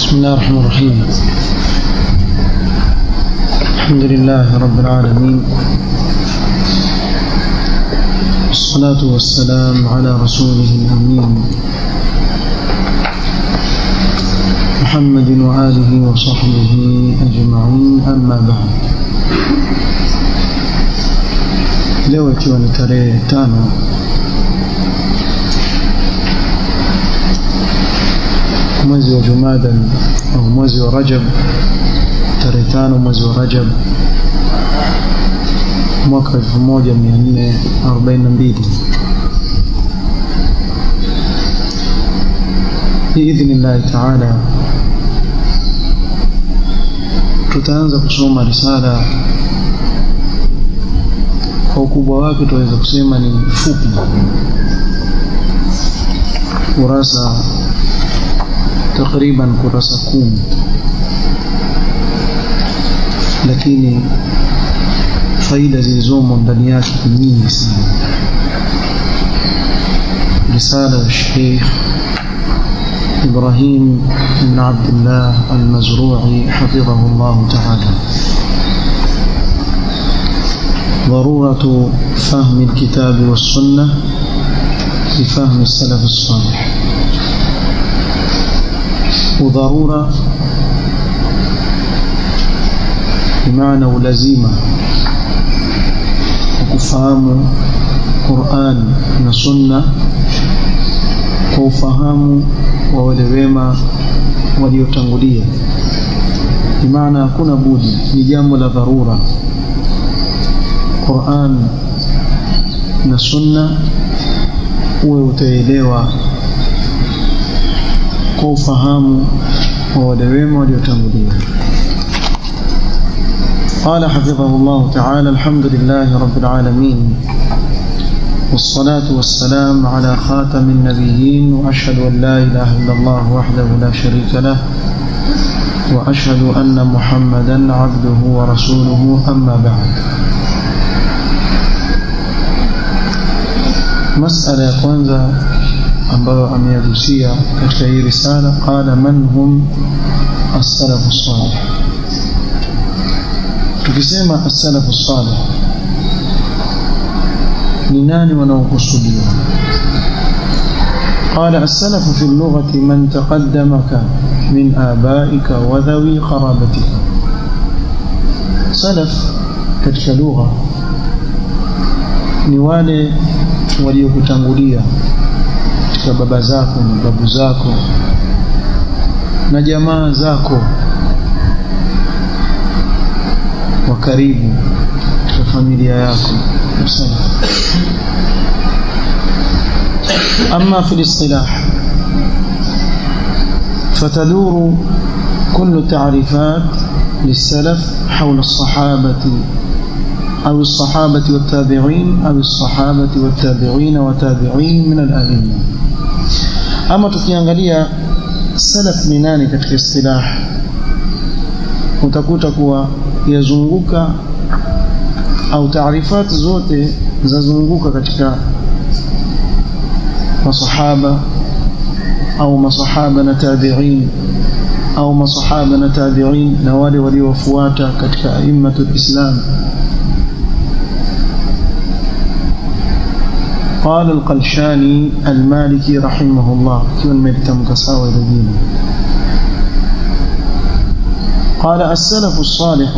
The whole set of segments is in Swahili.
بسم الله الرحمن الرحيم. الحمد لله رب العالمين، والصلاة والسلام على رسوله الأمين محمد وآله وصحبه أجمعين، أما بعد. leo ikiwa ni tarehe 5 mwezi wa Jumada au mwezi wa Rajab, tarehe 5 mwezi wa Rajab mwaka 1442, biidhnillah taala tutaanza kusoma risala. Kwa ukubwa wake tunaweza kusema ni fupi, kurasa takriban kurasa 10, lakini faida zilizomo ndani yake ni nyingi sana. Risala ya Sheikh Ibrahim ibn Abdullah al-Mazru'i hafidhahu Allah ta'ala. ضرورة فهم الكتاب والسنة لفهم السلف الصالح. وضرورة بمعنى ولزيمة وكفهم قرآن وسنة وفهم وولوما وليتنغلية، بمعنى كنا بودي نجام لضرورة Qur'an na Sunna uwe utaelewa kwa ufahamu wa wale wema waliotangulia. Qala hafidhahullah ta'ala, alhamdulillahi rabbil alamin, wassalatu wassalamu ala khatamin nabiyyin, wa ashhadu an la ilaha illa Allah wahdahu la sharika lah, wa ashhadu anna Muhammadan abduhu wa rasuluhu, amma ba'd. مسألة ya kwanza ambayo ameyagusia katika hii risala, qala man hum as-salaf as-salih. Tukisema as-salaf as-salih ni nani wanaokusudiwa? Qala as-salaf fi al-lughati man taqaddamaka min abaika wa dhawi qarabatika. Salaf katika lugha ni wale waliokutangulia katika baba zako na babu zako na jamaa zako wa karibu katika familia yako. أما في الاصطلاح فتدور كل تعريفات للسلف حول الصحابة أو الصحابة والتابعين أو الصحابة والتابعين وتابعين من الأئمة. أما tukiangalia salaf ni nani katika istilah, utakuta kuwa yazunguka au taarifat zote zazunguka katika masahaba au masahaba na tabi'in au masahaba na tabi'in na wale waliofuata katika aimmatul Islam. قال القلشاني المالكي رحمه الله كيون ملتم كساوي الدين، قال السلف الصالح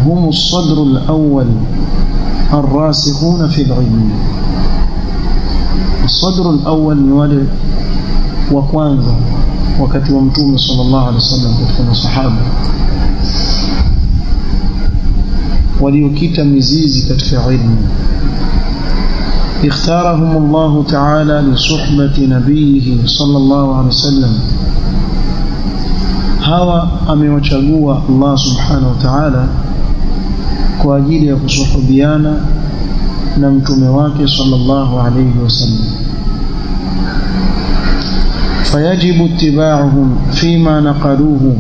هم الصدر الأول الراسخون في العلم. الصدر الأول نوالي وكوانزا وكتب ومتوم صلى الله عليه وسلم كتب الصحابة وليكيت مزيزي كتب علم. اختارهم الله تعالى لصحبة نبيه صلى الله عليه وسلم. hawa amewachagua Allah subhanahu wa ta'ala kwa ajili ya kusuhubiana na mtume wake sallallahu alayhi wasallam. fayajibu ittiba'uhum fima naqaluhu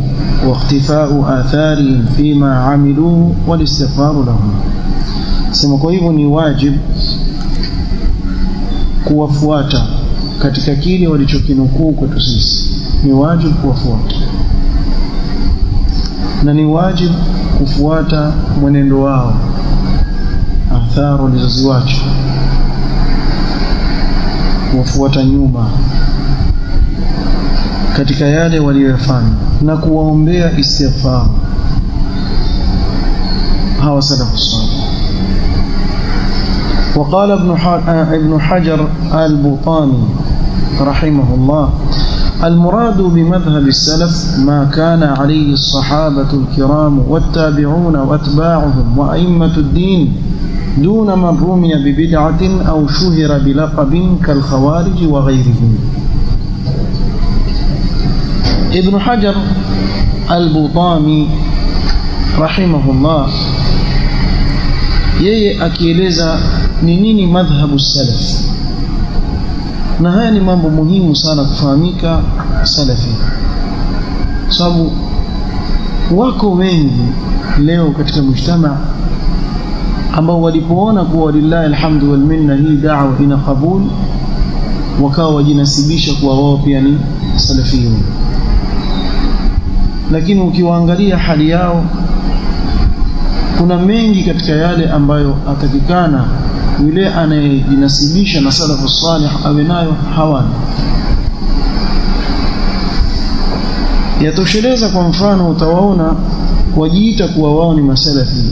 wa ikhtifa'u atharihim fima 'amiluhu wal istighfaru lahum. Sema kwa hivyo ni wajibu kuwafuata katika kile walichokinukuu kwetu sisi, ni wajibu kuwafuata. na ni wajibu kufuata mwenendo wao, athari walizoziacha, kufuata nyuma katika yale waliyofanya na kuwaombea istighfar hawa salafu salih. وقال ابن حجر البطاني رحمه الله: المراد بمذهب السلف ما كان عليه الصحابة الكرام والتابعون واتباعهم وأئمة الدين دون من رمي ببدعة أو شهر بلقب كالخوارج وغيرهم. ابن حجر البطاني رحمه الله yeye akieleza ni nini madhhabu salaf, na haya ni mambo muhimu sana kufahamika salafi, sababu wako wengi leo katika mujtama ambao walipoona kuwa lillahi alhamdu wal minna hii da'wa ina qabul, wakawa wajinasibisha kuwa wao pia ni salafiyun. Lakini ukiwaangalia hali yao, kuna mengi katika yale ambayo atakikana yule anayejinasibisha na salafu salih awe nayo hawana. Yatosheleza kwa mfano utawaona wajiita kuwa wao ni masalafi,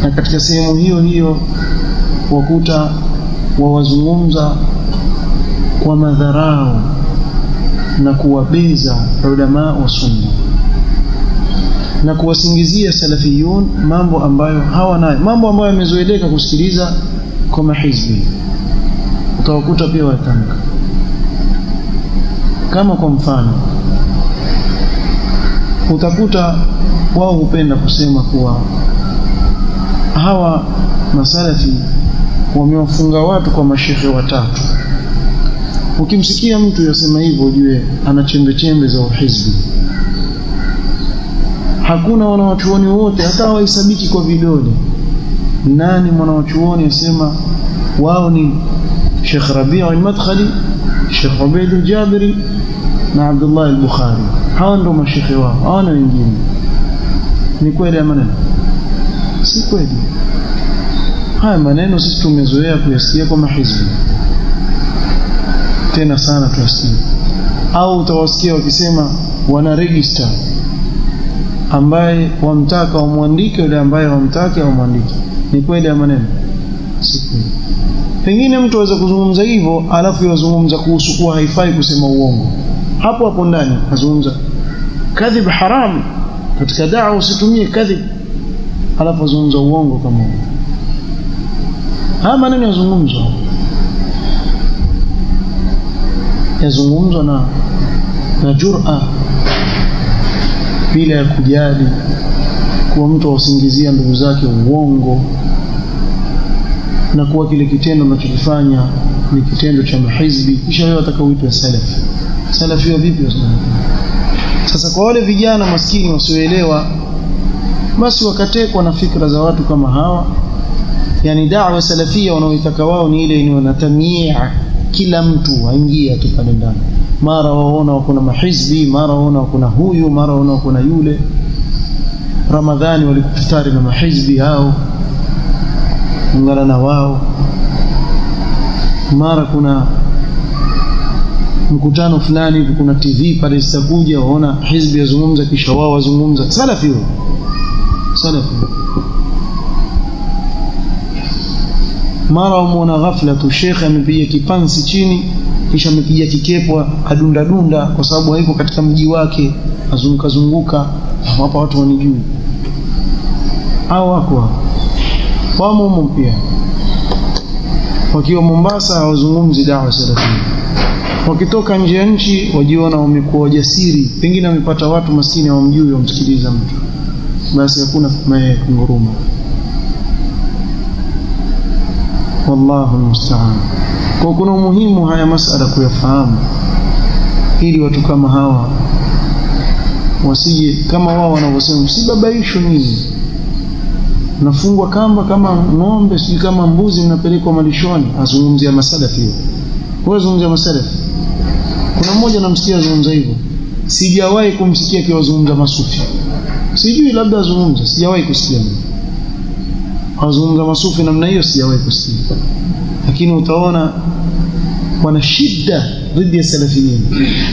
na katika sehemu hiyo hiyo wakuta wawazungumza kwa madharau na kuwabeza ulama wa sunna na kuwasingizia salafiyun mambo ambayo hawanayo, mambo ambayo yamezoeleka kusikiliza kwa mahizbi. Utawakuta pia watamka kama, kwa mfano utakuta wao hupenda kusema kuwa hawa masalafi wamewafunga watu kwa mashehe watatu. Ukimsikia mtu yasema hivyo ujue ana chembe chembe za uhizbi. Hakuna wanawachuoni wote hata waisabiki kwa vidole nani mwanawachuoni yasema wao ni Sheikh Rabi' al-Madkhali, Sheikh Ubayd al-Jabiri na Abdullah al-Bukhari. Hawa ndio mashehe wao, hawana wengine. Ni kweli ama maneno? Si kweli. Haya maneno sisi tumezoea kuyasikia kwa mahizbi, tena sana tuyasikia. Au utawasikia wakisema wana register ambaye wamtaka wamwandike, yule ambaye wamtaka wamwandike. Ni kweli ya maneno? Si kweli. Pengine mtu aweza kuzungumza hivyo alafu yazungumza kuhusu kuwa haifai kusema uongo. Hapo hapo ndani azungumza kadhib haram, katika da'wa usitumie kadhib, alafu azungumza uongo kama huo. Haya maneno yazungumzwa na jur'a, bila ya kujali kuwa mtu ausingizia ndugu zake uongo, na kuwa kile kitendo anachokifanya ni kitendo cha mahizbi, kisha wewe atakaoitwa salafi. Salafi vipi wasema? Sasa kwa wale vijana maskini wasioelewa, basi wakatekwa na fikra za watu kama hawa. Yani da'wa salafia wanaoitaka wao ni ile inayotamia kila mtu aingie tu pale ndani, mara waona wako na mahizbi, mara waona wako na huyu, mara waona wako na yule. Ramadhani walikufutari na mahizbi hao, ungana na wao. Mara kuna mkutano fulani, kuna TV pale zitakuja, waona hizbi yazungumza kisha wao wazungumza. Salafi huyo, salafi. Mara wamuona ghafla tu shekhe amepiga kipansi chini, kisha amepiga kikepwa adunda dunda, kwa sababu haiko katika mji wake, azunguka zunguka hapa watu wanijui. Hao wako wamo pia wakiwa Mombasa hawazungumzi da'wa salafia, wakitoka nje ya nchi wajiona wamekuwa wajasiri, pengine wamepata watu maskini hawamjui wamsikiliza mtu, basi hakuna kunguruma. Wallahu musta'an. Kwa kuna umuhimu haya masala kuyafahamu, ili watu kama hawa wasije kama wao wanavyosema, msibabaishwe nyinyi, nafungwa kamba kama ng'ombe, si kama mbuzi mnapelekwa malishoni. Azungumzia masalafi hiyo, wewe zungumzia masalafi. Kuna mmoja namsikia azungumza hivyo, sijawahi kumsikia akiwazungumza masufi. Sijui labda azungumza, sijawahi kusikia. Azungumza masufi namna hiyo sijawahi kusikia. Lakini utaona wana shida dhidi ya salafiyin.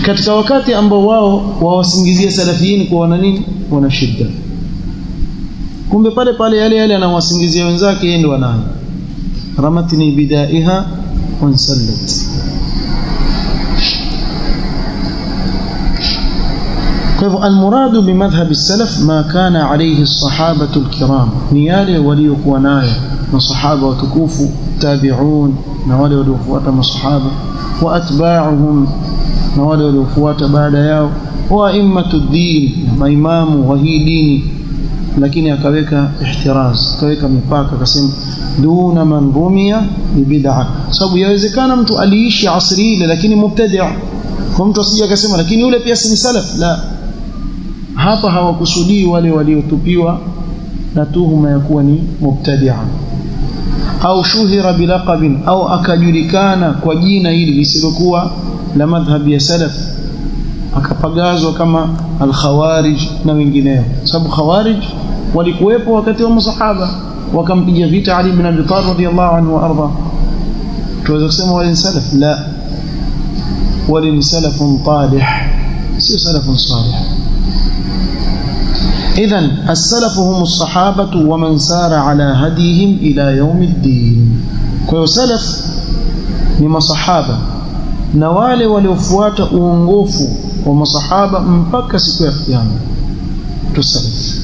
Katika wakati ambao wao wawasingizia salafiyin kwa wana nini? Wana shida. Kumbe pale pale yale anawasingizia wenzake yeye ndo wanayo. Ramatni bidaiha wansallat. كيف المراد بمذهب السلف ما كان عليه الصحابة الكرام نيالي وليقوا نايا وصحابة وتكوفوا تابعون نوالي وليقوات من صحابة وأتباعهم نوالي وليقوات بعد ياو وأئمة الدين ما إمام وهي ديني لكن يكويك احتراز يكويك مباكة كسم دون من رمي ببدعة سبب يوزكان mtu aliishi asri ile lakini mubtadi' kwa mtu asije akasema lakini yule pia si salaf. La, hapa hawakusudii wale waliotupiwa na tuhuma ya kuwa ni mubtadi'a au shuhira bilaqabin au akajulikana kwa jina hili lisilokuwa la madhhabi ya salaf akapagazwa kama al-khawarij na wengineo. Sababu khawarij walikuwepo wakati wa masahaba wakampiga vita Ali ibn Abi Talib radiyallahu anhu wa arda. Tuweza kusema wale ni salaf? La, wale ni salafun talih, sio salafun salih. إذن السلف هم الصحابة ومن سار على هديهم إلى يوم الدين. كيو سلف نما صحابة نوالي وليفوات uongofu wa masahaba mpaka siku ya kiyama. Tusalaf.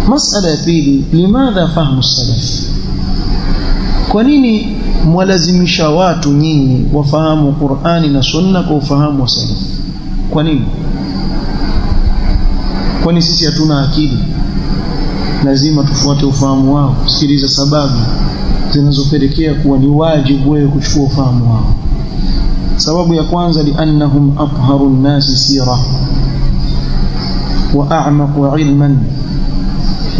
Masala ya pili, limadha fahmu salaf? Kwa nini mwalazimisha watu nyinyi wafahamu Qur'ani na Sunna kwa ufahamu wa salaf? Kwa nini? Kwani sisi hatuna akili? Lazima tufuate ufahamu wao. Sikiliza sababu zinazopelekea kuwa ni wajibu wewe kuchukua ufahamu wao. Sababu ya kwanza, liannahum atharu an-nasi sira wa a'maqu 'ilman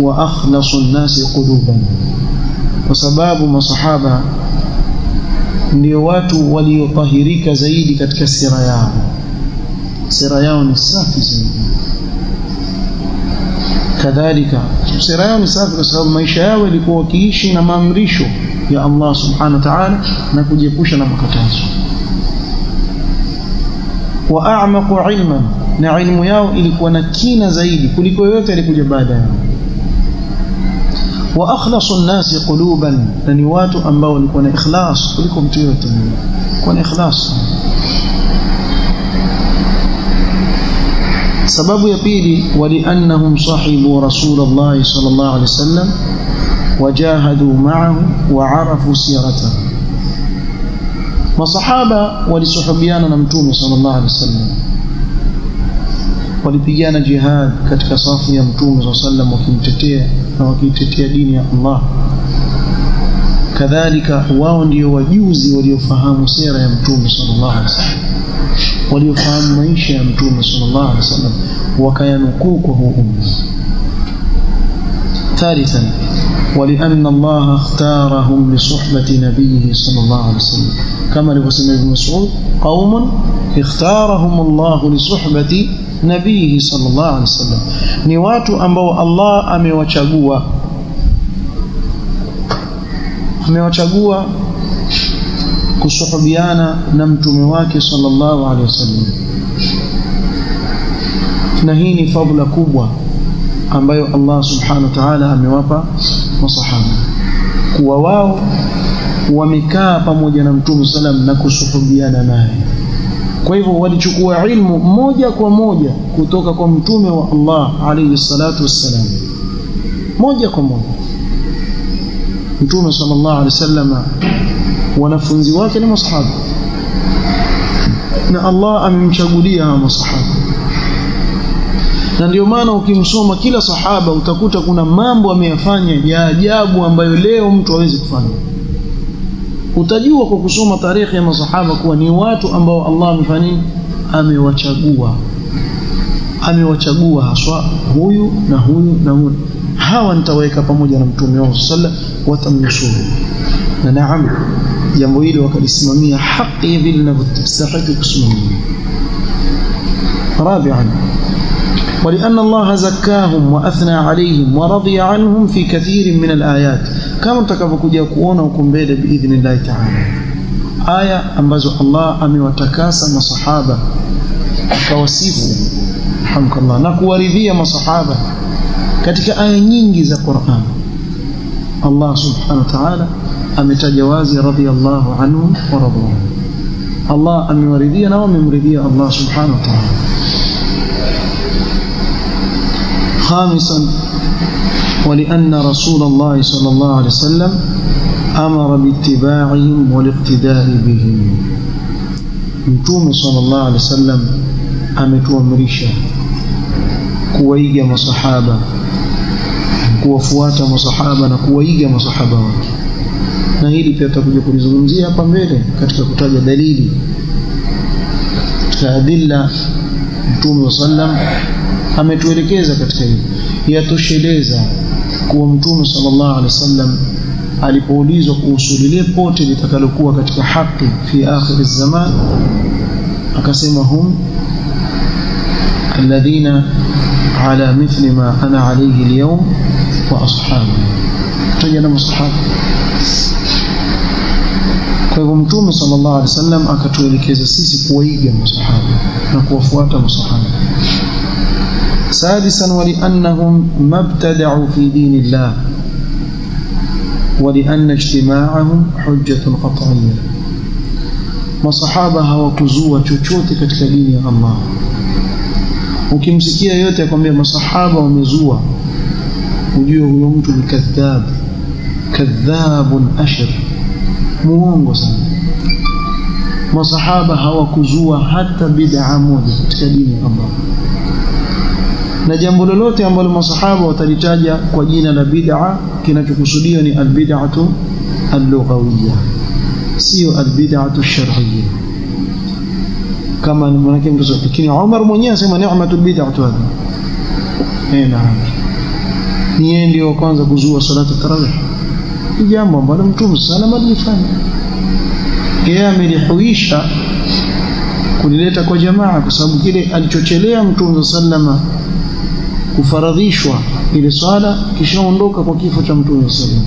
wa akhlasu an-nasi quluban. Kwa sababu masahaba ndio watu waliotahirika zaidi katika sira yao. Sira yao ni safi zaidi. Kadhalika sira yao ni safi kwa sababu maisha yao yalikuwa wakiishi na maamrisho ya Allah subhanahu wa ta'ala na kujiepusha na makatazo. Wa a'maqu ilman, na ilmu yao ilikuwa na kina zaidi kuliko yote alikuja baada yao. Wa akhlasu an-nasi quluban, na ni watu ambao walikuwa na ikhlas kuliko mtu yote. Kwa na ikhlas. Sababu ya pili, waliannahum sahibu Rasulullah sallallahu alaihi wasallam wajahadu ma'ahu wa arafu siratahu. Masahaba walisuhubiana na Mtume sallallahu alaihi wasallam, walipigana jihad katika safu ya Mtume sallallahu alaihi wasallam wakimtetea na wakitetea dini ya Allah. Kadhalika wao ndio wajuzi waliofahamu sira ya Mtume sallallahu alaihi wasallam, waliofahamu maisha ya Mtume sallallahu alaihi wasallam wakayanukuu kwa huu umma. Thalithan, ولأن الله اختارهم لصحبة نبيه صلى الله عليه وسلم كما لفسنا ابن مسعود قوم اختارهم الله لصحبة نبيه صلى الله عليه وسلم. ni watu ambao Allah amewachagua kusuhubiana na mtume wake sallallahu alaihi wasallam. Na hii ni fadhila kubwa ambayo Allah subhanahu wa ta'ala amewapa masahaba, kuwa wao wamekaa pamoja na mtume sallam na kusuhubiana naye. Kwa hivyo walichukua ilmu moja kwa moja kutoka kwa mtume wa Allah alayhi salatu wassalam, moja kwa moja. Mtume sallallahu alayhi wasallam wanafunzi wake ni masahaba, na Allah amemchagulia hawa masahaba. Na ndio maana ukimsoma kila sahaba utakuta kuna mambo ameyafanya ya ajabu ambayo leo mtu hawezi kufanya. Utajua kwa kusoma tarehe ya masahaba kuwa ni watu ambao Allah amewachagua haswa, huyu na huyu na huyu, hawa nitaweka pamoja na mtume wao sallallahu alaihi wasallam watamnusuru. Na naam, jambo hili wakalisimamia haki vile linavyostahili kusimamia. رابعا ولأن الله زكاهم وأثنى عليهم ورضي عنهم في كثير من الآيات كما تكفكوجا kuona huko mbele باذن الله تعالى aya ambazo Allah amewatakasa masahaba akawasifu alhamdulillah na kuwaridhia masahaba katika aya nyingi za Qur'an. Allah subhanahu wa ta'ala ametaja wazi radiyallahu anhum wa radu anhu. Allah amewaridhia na wamemridhia Allah subhanahu wa ta'ala. خامسا ولأن رسول الله صلى الله عليه وسلم أمر باتباعهم والاقتداء بهم. متوم صلى الله عليه وسلم ametuamrisha kuwaiga masahaba, kuwafuata masahaba na kuwaiga masahaba wake. Na hili pia tutakuja kulizungumzia hapa mbele katika kutaja dalili katika adilla. Mtume sallam ametuelekeza katika hili, yatosheleza kuwa Mtume sallallahu alaihi wasallam alipoulizwa kuhusu lile pote litakalokuwa katika haki fi akhir zaman, akasema hum alladhina ala mithli ma ana alayhi alyawm wa ashabi, tajana masahaba. Kwa hivyo Mtume sallallahu alaihi wasallam akatuelekeza sisi kuwaiga masahaba na kuwafuata masahaba. سادسا ولأنهم ما ابتدعوا في دين الله ولأن اجتماعهم حجة قطعية. masahaba hawakuzua chochote katika dini ya Allah. Ukimsikia yote akwambia masahaba wamezua, ujue huyo mtu ni kadhab, kadhabun ashir, muongo sana. Masahaba hawakuzua hata bid'a moja katika dini ya Allah. Na jambo lolote ambalo masahaba watalitaja kwa jina la bid'a, kinachokusudiwa ni albid'atu al-lughawiyya, sio albid'atu ash-shar'iyya. Kama manake mtu zote, lakini Umar mwenyewe anasema ni'matul bid'atu hadha. Naam, ni yeye ndio kwanza kuzua salatu tarawih, ni jambo ambalo Mtume sallallahu alayhi wasallam alifanya. Yeye amelihuisha kulileta kwa jamaa, kwa sababu kile alichochelea Mtume sallallahu kufaradhishwa ile swala kisha ondoka kwa kifo cha Mtume sallallahu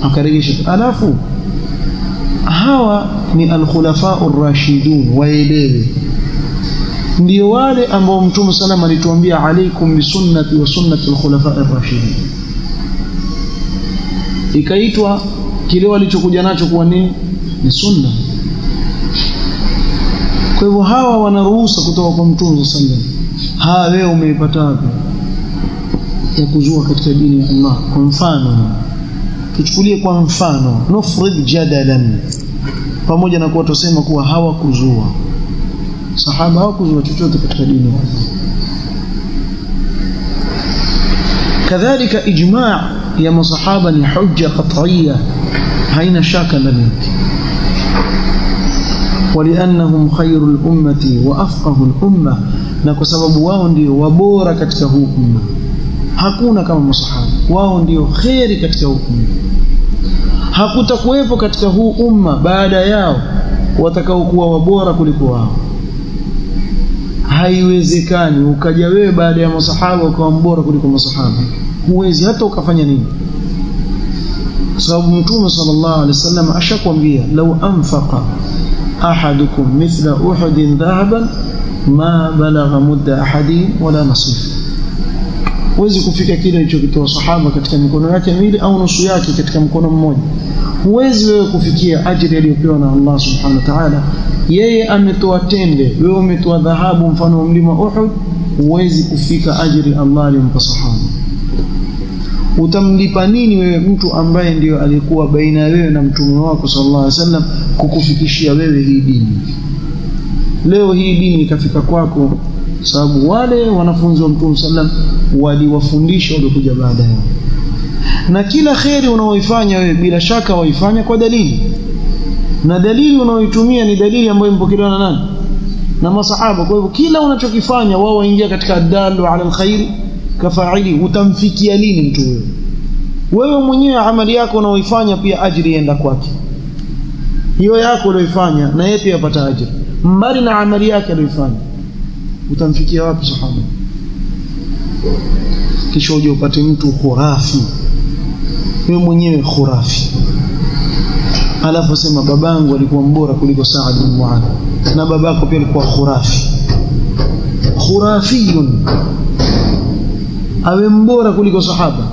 akarejesha. Alafu hawa ni al-khulafa'ur rashidun, waelewe ndio wale ambao Mtume sallallahu alituambia alaikum bi sunnati wa sunnati al-khulafa'ir rashidin. Ikaitwa kile walichokuja nacho kuwa ni sunna. Kwa hivyo hawa wanaruhusa kutoka kwa Mtume sallallahu. Wewe umeipata wapi ya kuzua katika dini ya Allah? Kwa mfano tuchukulie kwa mfano nufrid jadalan, pamoja na kuwa tusema kuwa hawakuzua, sahaba hawakuzua chochote katika dini ya Allah. Kadhalika ijma' ya masahaba ni hujja qat'iyya, haina shaka ndani yake. ولأنهم خير الأمة وأفقه الأمة, na kwa sababu wao ndio wabora katika huu umma. Hakuna kama masahaba, wao ndio khairi katika huu umma. Hakutakuwepo katika huu umma baada yao watakaokuwa wabora kuliko wao. Haiwezekani ukaja wewe baada ya masahaba ukawa mbora kuliko masahaba, huwezi hata ukafanya nini. Sababu Mtume sallallahu alaihi wasallam ashakwambia law anfaqa ahadukum mithla uhudin dhahaban ma balagha mudda ahadin wala nasif. Huwezi kufika kile alichokitoa sahaba katika mikono yake miwili au nusu yake katika mkono mmoja. Huwezi wewe kufikia ajira aliyopewa na Allah subhanahu wa ta'ala. Yeye ametoa tende, wewe umetoa dhahabu mfano wa mlima Uhud, huwezi kufika ajira Allah aliyompa sahaba. Utamlipa nini wewe mtu ambaye ndio alikuwa baina wewe na mtume wako sallallahu alaihi wasallam kukufikishia wewe hii dini? Leo hii dini ikafika kwako sababu wale wanafunzi wa Mtume sallam waliwafundisha waliokuja baada yao. Na kila khairi unaoifanya wewe bila shaka waifanya kwa dalili, na dalili unaoitumia ni dalili ambayo impokelewa na nani? Na masahaba. Kwa hivyo kila unachokifanya wao waingia katika adalu ala alkhairi kafaili. Utamfikia lini mtu wewe mwenyewe amali yako unaoifanya pia ajiri ienda kwake? hiyo yako uliyofanya na yeye pia apata ajira mbali na amali yake aliyofanya. Utamfikia wapi sahaba? Kisha uje upate mtu khurafi, wewe mwenyewe khurafi, alafu sema babangu alikuwa mbora kuliko Saad bin Muadh, na babako pia alikuwa khurafi. Khurafiyun awe mbora kuliko sahaba.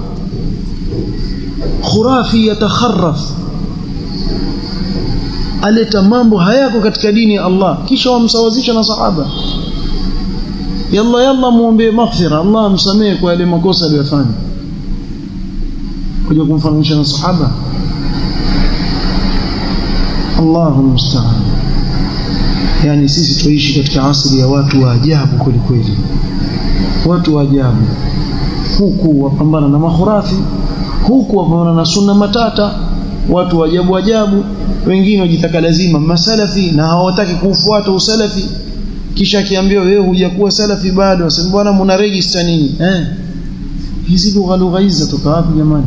Khurafi yatakharraf, aleta mambo hayako katika dini ya Allah, kisha wamsawazisha na sahaba. Yalla muombe maghfira, Allah amsamehe kwa yale makosa aliyofanya, kuja kumfananisha na sahaba. Allahu musta'an. Yani sisi tuishi katika asili ya watu wa ajabu kweli kweli, watu wa ajabu. Huku wapambana na makhurafi, huku wapambana na sunna matata, watu wa ajabu ajabu. Wengine wajitaka lazima masalafi na hawataki kufuata usalafi, kisha akiambiwa wewe hujakuwa salafi bado, wasema bwana mna register nini? Hizi lugha hizi zatoka wapi jamani?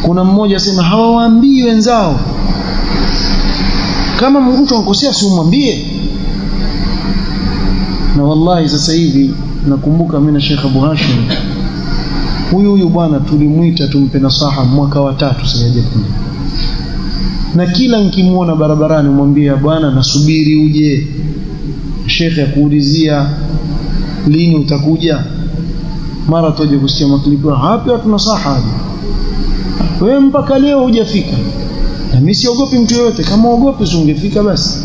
Kuna mmoja asema hawawaambii wenzao, kama mtu ankosea si umwambie. Na wallahi sasa hivi nakumbuka mimi na Sheikh Abu Hashim, huyu bwana tulimuita tumpe nasaha mwaka wa 3 sijaje kuna, na kila nikimuona barabarani mwambie bwana nasubiri uje Sheikh akuulizia lini utakuja, mara toje kusikia maklipu hapi watu nasaha, wewe mpaka leo hujafika. Na mimi siogopi mtu yote, kama uogopi usingefika basi.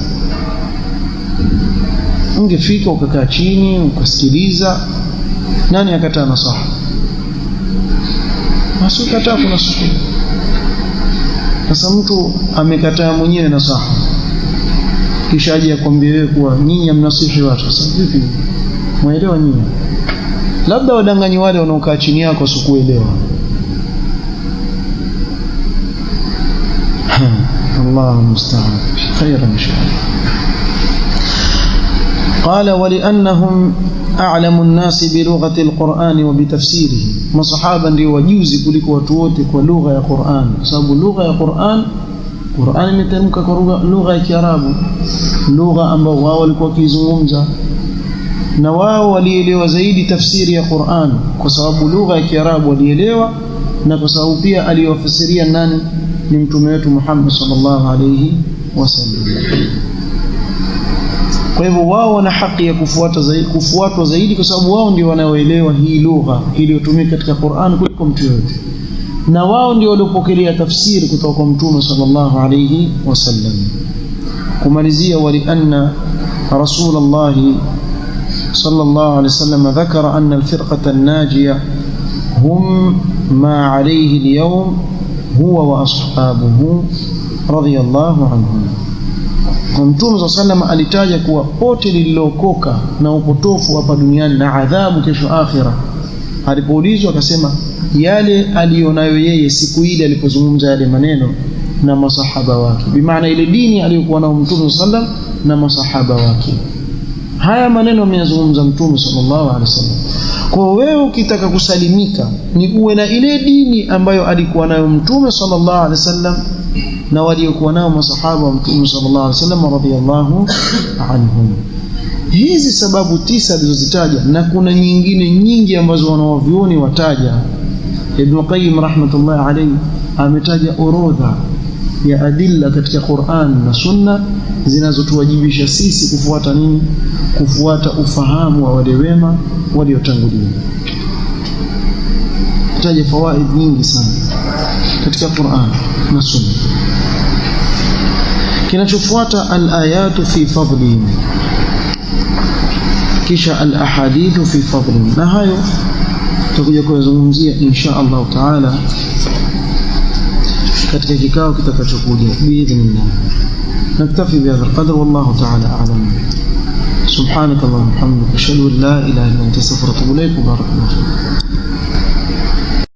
Ungefika ukakaa chini ukasikiliza. Nani akataa nasaha? Basi ukataa kuna siku. Sasa mtu amekataa mwenyewe nasaha, kisha aje akwambie wewe kuwa nyinyi mnasihi watu. Sasa vipi? Muelewa nyinyi? Labda wadanganyi wale wanaokaa chini yako sikuelewa. الله المستعان خير إن شاء الله. قال ولأنهم أعلم الناس بلغة القرآن وبتفسيره. مصحابا ndio wajuzi kuliko watu wote kwa lugha ya Qur'an, sababu lugha ya Qur'an imetamka kwa lugha ya Kiarabu, lugha ambayo wao walikuwa wakizungumza, na wao walielewa zaidi tafsiri ya Qur'an kwa sababu lugha ya Kiarabu walielewa, na kwa sababu pia aliwafasiria nani? Ni mtume wetu Muhammad sallallahu alayhi wasallam. Kwa hivyo wao wana haki ya kufuatwa zaidi kwa sababu wao ndio wanaoelewa hii lugha iliyotumika katika Qur'an kuliko mtu yote, na wao ndio waliopokelea tafsiri kutoka kwa mtume sallallahu alayhi wasallam. kumalizia wali anna Rasulullah sallallahu alayhi wasallam dhakara anna al-firqata an-najiyah hum ma alayhi al-yawm huwa wa ashabuhu radiyallahu anhum. Mtume sallallahu alayhi wasallam alitaja kuwa pote lililokoka na upotofu hapa duniani na adhabu kesho akhira. Alipoulizwa akasema yale alionayo yeye siku ile alipozungumza yale maneno na masahaba wake, bimaana ile dini aliyokuwa nayo Mtume sallam na masahaba wake. Haya maneno ameyazungumza Mtume sallallahu alaihi wasallam. Kwa wewe ukitaka kusalimika ni uwe na ile dini ambayo alikuwa nayo Mtume sallallahu alaihi wasallam na waliokuwa nao masahaba wa Mtume sallallahu alaihi wasallam radhiyallahu anhum. Hizi sababu 9 alizozitaja, na kuna nyingine nyingi ambazo wanawavioni wataja. Ibn Qayyim rahmatullahi alayhi ametaja orodha ya adilla katika Qur'an na Sunna zinazotuwajibisha sisi kufuata nini? Kufuata ufahamu wa wale wema waliotangulia. Taja fawaid nyingi sana katika Qur'an na Sunna. Kinachofuata al-ayatu fi fadlihim, kisha al-ahadithu fi fadlihim, na hayo tutakuja kuzungumzia insha Allah taala katika kikao kitakachokuja biidhnillah. Naktafi bihadha alqadr, wallahu taala a'lam. Subhanakallahumma wa bihamdika ashhadu an la ilaha illa anta astaghfiruka wa atubu ilaik. Barakallahu.